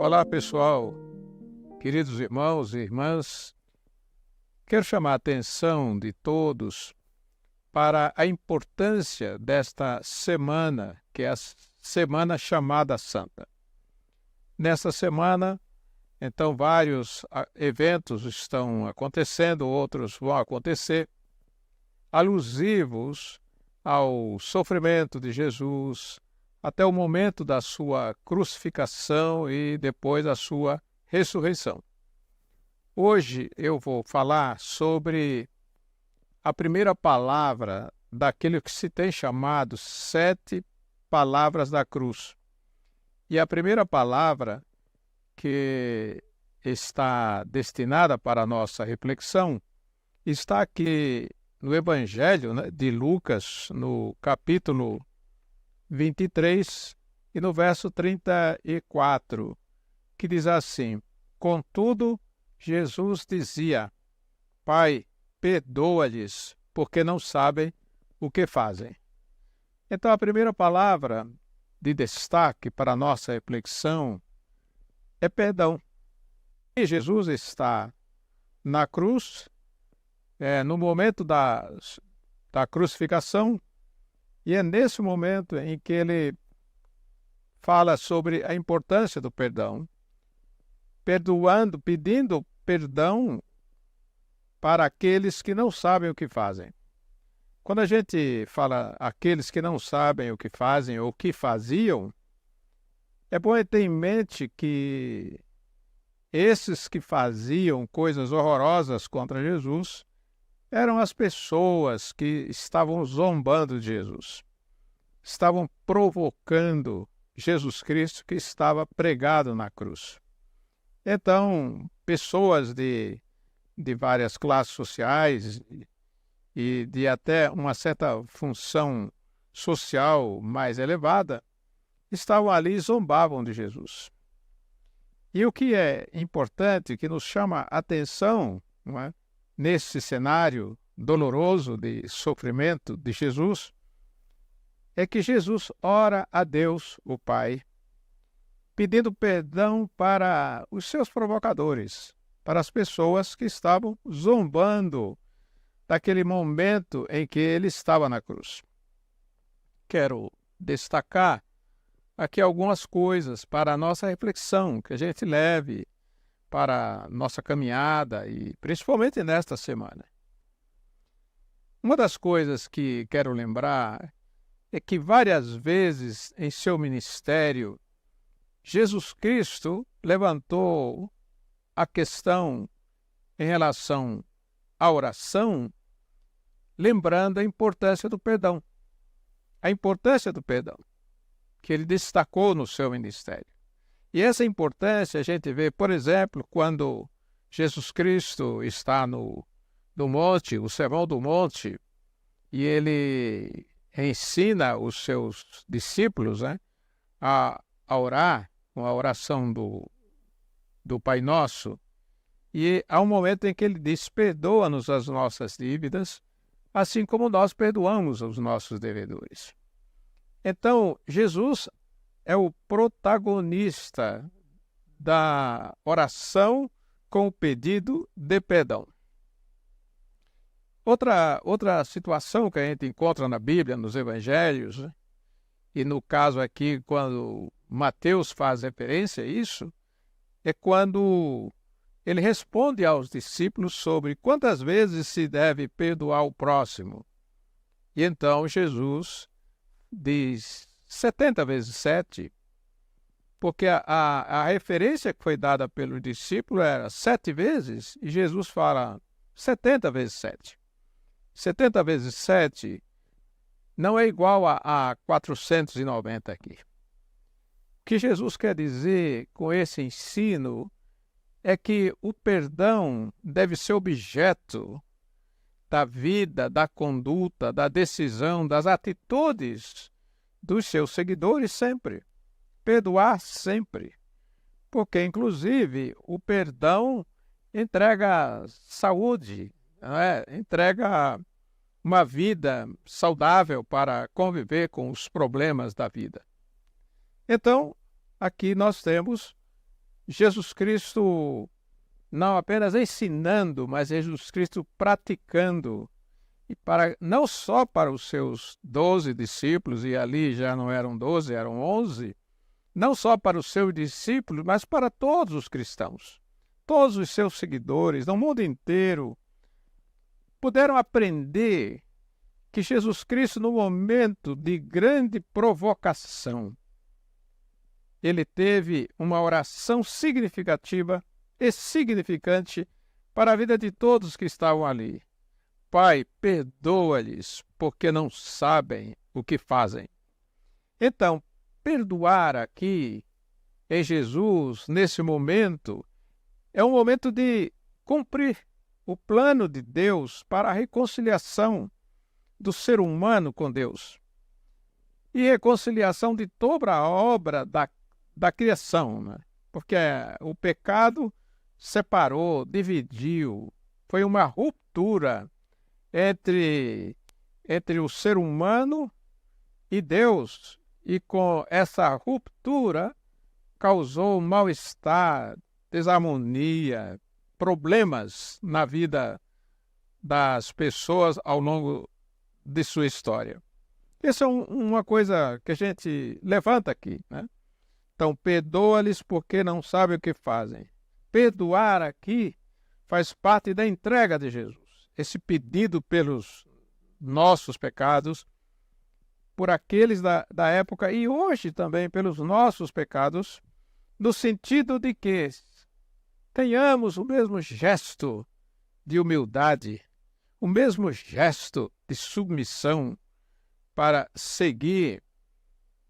Olá, pessoal, queridos irmãos e irmãs. Quero chamar a atenção de todos para a importância desta semana, que é a semana chamada Santa. Nesta semana, então, vários eventos estão acontecendo, outros vão acontecer, alusivos ao sofrimento de Jesus, até o momento da sua crucificação e depois a sua ressurreição. Hoje eu vou falar sobre a primeira palavra daquele que se tem chamado 7 palavras da cruz. E a primeira palavra que está destinada para a nossa reflexão está aqui no Evangelho, de Lucas, no capítulo 23 e no verso 34, que diz assim: Contudo, Jesus dizia: Pai, perdoa-lhes, porque não sabem o que fazem. Então, a primeira palavra de destaque para a nossa reflexão é perdão. E Jesus está na cruz, no momento da crucificação, e é nesse momento em que ele fala sobre a importância do perdão, pedindo perdão para aqueles que não sabem o que fazem. Quando a gente fala aqueles que não sabem o que fazem ou o que faziam, é bom ter em mente que esses que faziam coisas horrorosas contra Jesus eram as pessoas que estavam zombando de Jesus, estavam provocando Jesus Cristo que estava pregado na cruz. Então, pessoas de várias classes sociais e de até uma certa função social mais elevada estavam ali e zombavam de Jesus. E o que é importante, que nos chama a atenção, não é? Nesse cenário doloroso de sofrimento de Jesus, é que Jesus ora a Deus, o Pai, pedindo perdão para os seus provocadores, para as pessoas que estavam zombando daquele momento em que ele estava na cruz. Quero destacar aqui algumas coisas para a nossa reflexão, que a gente leve para a nossa caminhada e principalmente nesta semana. Uma das coisas que quero lembrar é que várias vezes em seu ministério, Jesus Cristo levantou a questão em relação à oração, lembrando a importância do perdão. A importância do perdão, que ele destacou no seu ministério. E essa importância a gente vê, por exemplo, quando Jesus Cristo está no monte, o Sermão do Monte, e ele ensina os seus discípulos, a orar com a oração do Pai Nosso. E há um momento em que ele diz: perdoa-nos as nossas dívidas, assim como nós perdoamos os nossos devedores. Então, Jesus é o protagonista da oração com o pedido de perdão. Outra situação que a gente encontra na Bíblia, nos Evangelhos, e no caso aqui, quando Mateus faz referência a isso, é quando ele responde aos discípulos sobre quantas vezes se deve perdoar o próximo. E então Jesus diz 70 vezes 7, porque a referência que foi dada pelo discípulo era 7 vezes, e Jesus fala 70 vezes 7. 70 vezes 7 não é igual a 490 aqui. O que Jesus quer dizer com esse ensino é que o perdão deve ser objeto da vida, da conduta, da decisão, das atitudes dos seus seguidores sempre. Perdoar sempre. Porque, inclusive, o perdão entrega saúde, entrega uma vida saudável para conviver com os problemas da vida. Então, aqui nós temos Jesus Cristo não apenas ensinando, mas Jesus Cristo praticando, e não só para os seus 12 discípulos, e ali já não eram 12, eram 11, não só para os seus discípulos, mas para todos os cristãos. Todos os seus seguidores, no mundo inteiro, puderam aprender que Jesus Cristo, no momento de grande provocação, ele teve uma oração significativa e significante para a vida de todos que estavam ali. Pai, perdoa-lhes, porque não sabem o que fazem. Então, perdoar aqui em Jesus, nesse momento, é um momento de cumprir o plano de Deus para a reconciliação do ser humano com Deus e reconciliação de toda a obra da criação, né? Porque o pecado separou, dividiu, foi uma ruptura entre o ser humano e Deus, e com essa ruptura causou mal-estar, desarmonia, problemas na vida das pessoas ao longo de sua história. Isso é uma coisa que a gente levanta aqui, né? Então, perdoa-lhes porque não sabem o que fazem. Perdoar aqui faz parte da entrega de Jesus. Esse pedido pelos nossos pecados, por aqueles da época e hoje também pelos nossos pecados, no sentido de que tenhamos o mesmo gesto de humildade, o mesmo gesto de submissão para seguir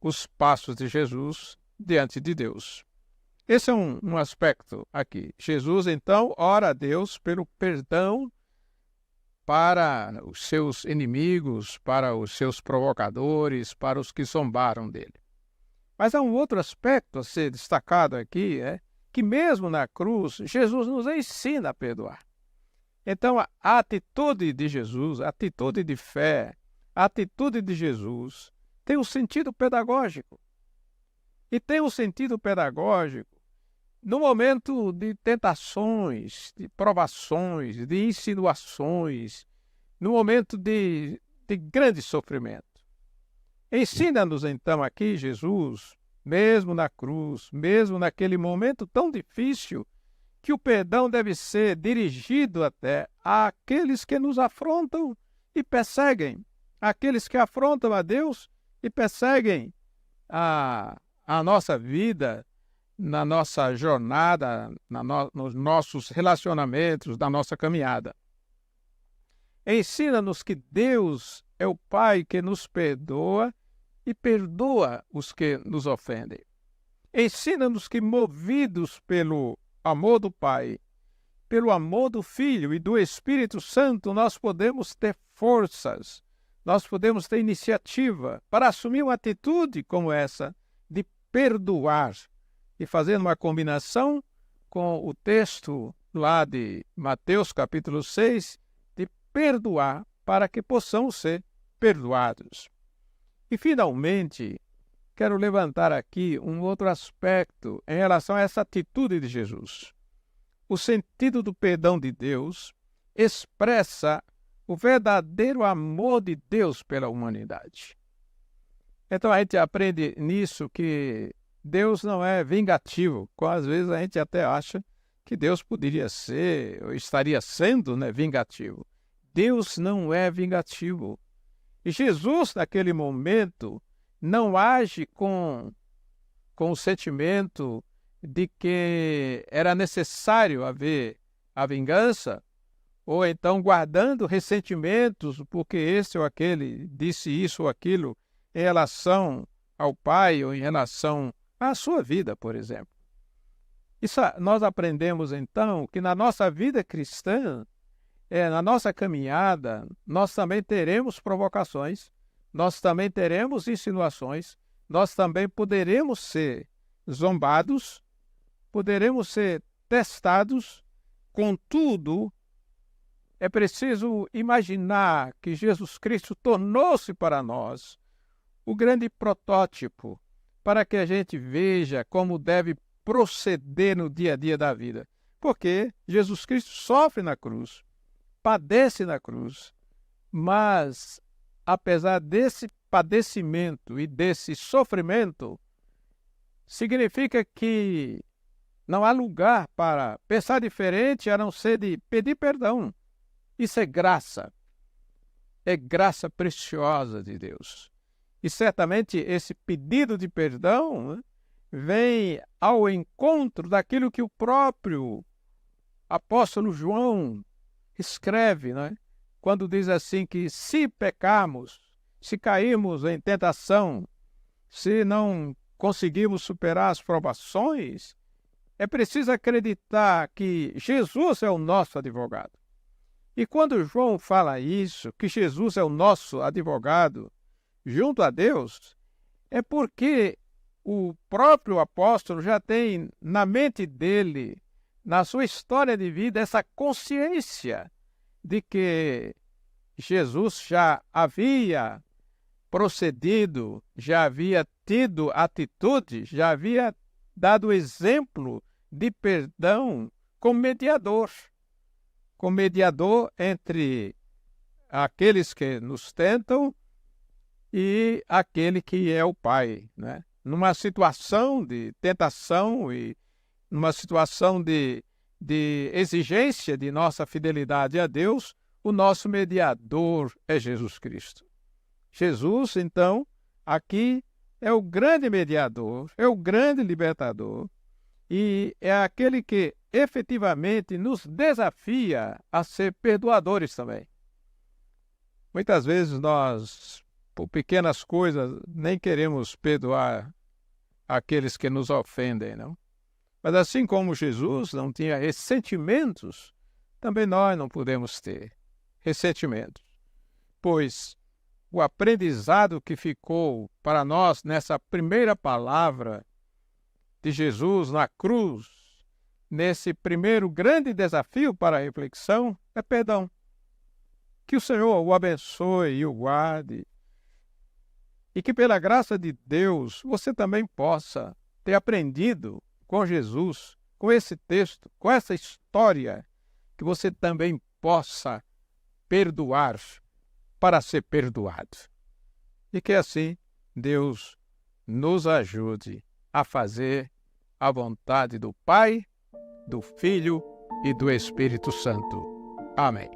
os passos de Jesus diante de Deus. Esse é um aspecto aqui. Jesus, então, ora a Deus pelo perdão para os seus inimigos, para os seus provocadores, para os que zombaram dele. Mas há um outro aspecto a ser destacado aqui, que mesmo na cruz, Jesus nos ensina a perdoar. Então, a atitude de Jesus, a atitude de fé, a atitude de Jesus tem um sentido pedagógico. E tem um sentido pedagógico no momento de tentações, de provações, de insinuações, no momento de grande sofrimento. Ensina-nos então aqui, Jesus, mesmo na cruz, mesmo naquele momento tão difícil, que o perdão deve ser dirigido até àqueles que nos afrontam e perseguem, àqueles que afrontam a Deus e perseguem a nossa vida, na nossa jornada, nos nossos relacionamentos, na nossa caminhada. Ensina-nos que Deus é o Pai que nos perdoa e perdoa os que nos ofendem. Ensina-nos que, movidos pelo amor do Pai, pelo amor do Filho e do Espírito Santo, nós podemos ter forças, nós podemos ter iniciativa para assumir uma atitude como essa, de perdoar, e fazendo uma combinação com o texto lá de Mateus capítulo 6, de perdoar para que possamos ser perdoados. E, finalmente, quero levantar aqui um outro aspecto em relação a essa atitude de Jesus. O sentido do perdão de Deus expressa o verdadeiro amor de Deus pela humanidade. Então, a gente aprende nisso que Deus não é vingativo. Às vezes a gente até acha que Deus poderia ser, ou estaria sendo, vingativo. Deus não é vingativo. E Jesus, naquele momento, não age com o sentimento de que era necessário haver a vingança, ou então guardando ressentimentos porque esse ou aquele disse isso ou aquilo em relação ao Pai ou em relação à sua vida, por exemplo. Isso nós aprendemos, então, que na nossa vida cristã, na nossa caminhada, nós também teremos provocações, nós também teremos insinuações, nós também poderemos ser zombados, poderemos ser testados. Contudo, é preciso imaginar que Jesus Cristo tornou-se para nós o grande protótipo para que a gente veja como deve proceder no dia a dia da vida. Porque Jesus Cristo sofre na cruz, padece na cruz, mas apesar desse padecimento e desse sofrimento, significa que não há lugar para pensar diferente a não ser de pedir perdão. Isso é graça preciosa de Deus. E certamente esse pedido de perdão, né, vem ao encontro daquilo que o próprio apóstolo João escreve, né, quando diz assim que se pecarmos, se cairmos em tentação, se não conseguirmos superar as provações, é preciso acreditar que Jesus é o nosso advogado. E quando João fala isso, que Jesus é o nosso advogado junto a Deus, é porque o próprio apóstolo já tem na mente dele, na sua história de vida, essa consciência de que Jesus já havia procedido, já havia tido atitude, já havia dado exemplo de perdão como mediador entre aqueles que nos tentam e aquele que é o Pai, né? Numa situação de tentação e numa situação de exigência de nossa fidelidade a Deus, o nosso mediador é Jesus Cristo. Jesus, então, aqui é o grande mediador, é o grande libertador e é aquele que efetivamente nos desafia a ser perdoadores também. Muitas vezes nós, por pequenas coisas, nem queremos perdoar aqueles que nos ofendem, não? Mas assim como Jesus não tinha ressentimentos, também nós não podemos ter ressentimentos, pois o aprendizado que ficou para nós nessa primeira palavra de Jesus na cruz, nesse primeiro grande desafio para a reflexão, é perdão. Que o Senhor o abençoe e o guarde, e que pela graça de Deus você também possa ter aprendido com Jesus, com esse texto, com essa história, que você também possa perdoar para ser perdoado. E que assim Deus nos ajude a fazer a vontade do Pai, do Filho e do Espírito Santo. Amém.